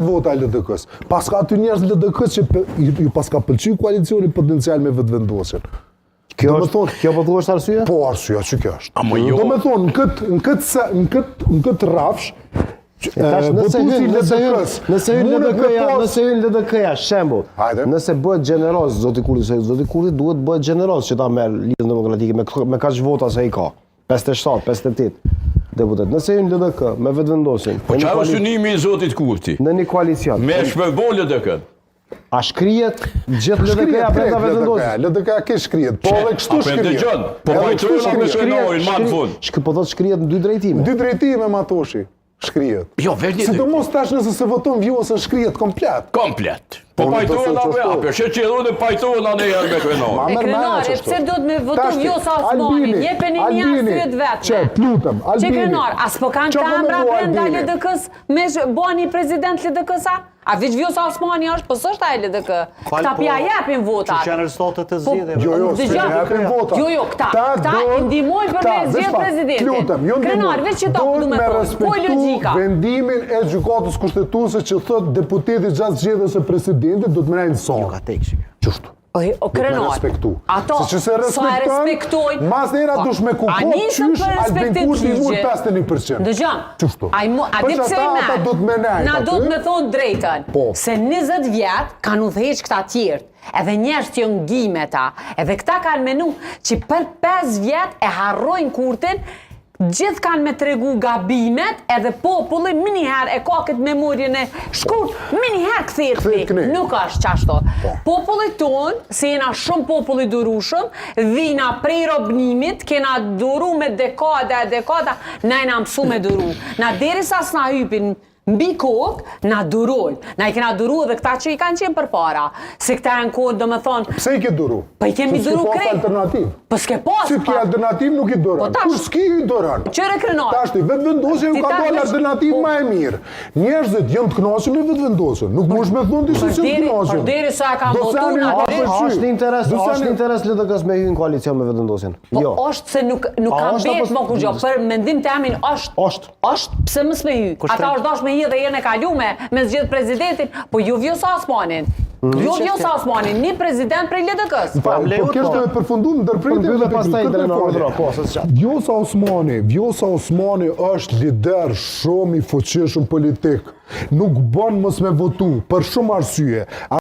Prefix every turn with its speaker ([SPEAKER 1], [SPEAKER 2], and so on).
[SPEAKER 1] vota e LDK-s. Paska aty njerëz LDK-s që ju paska pëlqy koalicioni potencial me vetëvendosjen.
[SPEAKER 2] Kjo po thua është arsye?
[SPEAKER 1] Po arsyeja që kjo është.
[SPEAKER 3] Jo.
[SPEAKER 1] Do me thonë, në këtë rafsh,
[SPEAKER 2] Nëse hyn LDK-ja, shembull, nëse bëhet gjeneroz, zoti Kurri duhet bëhet gjeneroz që ta merr Lidhjen Demokratike me kaq vota sa i ka. 57, 58 deputet. Nëse hyn LDK me vetëvendosjen.
[SPEAKER 3] Po çfarë është synimi i zotit Kurti?
[SPEAKER 2] Në një koalicion.
[SPEAKER 3] Me shpërbol LDK.
[SPEAKER 2] A shkrihet gjithë LDK-ja për ta vetëvendosur?
[SPEAKER 1] LDK-ja ke shkrihet, po edhe kështu shkrihet.
[SPEAKER 3] Po pajtojnë me shkrihet më në fund.
[SPEAKER 2] Po thotë shkrihet në dy drejtime.
[SPEAKER 1] Dy drejtime matoshi. Shkrihet.
[SPEAKER 3] Jo, vetë.
[SPEAKER 1] Sidomos tash nëse se voton vjuesën shkrihet komplet.
[SPEAKER 3] Komplet. Po pajtohen apo që qellon e pajtohen anë herë me krenar.
[SPEAKER 4] Krenari, pse duhet me votu vjuesa Osmani? Jepeni një arsye të vetme.
[SPEAKER 1] Çe, lutem, Albini.
[SPEAKER 4] Çe krenar, as po kanë kamra brenda LDK-s me bani president LDK-sa? A veç vjuesa Osmani është, po s'është ai LDK. Këta pja japin votat.
[SPEAKER 5] Që janë rezultatet e zgjedhjeve.
[SPEAKER 1] Jo, japin votat.
[SPEAKER 4] Jo, këta i ndihmojnë për me zgjedh presidentin.
[SPEAKER 1] Lutem, jo
[SPEAKER 4] Krenar, veç që do me thonë, po logjika.
[SPEAKER 1] Vendimin e gjykatës kushtetuese që thot deputeti gjatë zgjedhjes së presidentit do të merrejnë son.
[SPEAKER 5] Ka tek që.
[SPEAKER 1] Çështu.
[SPEAKER 4] O Krenar, ato sa e respektojnë,
[SPEAKER 1] mas nera dush me kupon qysh Albin Kurti mur 51%.
[SPEAKER 4] Dëgjon,
[SPEAKER 1] Çështu.
[SPEAKER 4] a di pse na do të me thonë drejtën, se 20 vjet kanë udhëheq këta tjertë, edhe njerëz që ngime ta, edhe këta kanë menu që për 5 vjet e harrojnë Kurtin, gjithë kanë me tregu gabimet, edhe populli miniher e ka këtë memorien e shkurt, miniher këthirti, nuk është qashto. Populli tonë, se jena shumë populli durushëm, vina prej robnimit, kena duru me dekada, na jena mësu me duru. Na deri sa s'na hypin mbi kokë, na durojnë. Na i kena duru edhe këta që i kanë qenë për para. Se këta e në kodë, do me thonë...
[SPEAKER 1] Pse i ke duru?
[SPEAKER 4] Pa i kemi duru krejt.
[SPEAKER 1] Si alternativ?
[SPEAKER 4] Po s'ke pas.
[SPEAKER 1] Si t'ke alternativ nuk i doran. Kur s'ki i doran?
[SPEAKER 4] Qëre Krenar.
[SPEAKER 1] Tashti, vetëvendosje ju ka dalë alternativ ma e mirë. Njerëzit jënë të knoqën me vetëvendosje. Nuk mosh me thonë disi që të knoqën.
[SPEAKER 4] Për deri sa e kam votu në
[SPEAKER 2] është interes LDK-s me hyrë në koalicion me vetëvendosjen? Jo.
[SPEAKER 4] Po është se nuk kam betë më kur gjo. Për mendim të amin është. Është pse mës me hyrë. Ata është dash me hi dhe jene kalume me zgjedh presidentin, po ju vjosa Osmanin. Jo vjosa Osmanin, një president prej LDK-s.
[SPEAKER 1] Po kjo është me përfundu në ndërpritje dhe pastaj Vjosa Osmani është lider shumë i fuqishëm politik. Nuk bën mos me votu për shumë arsye.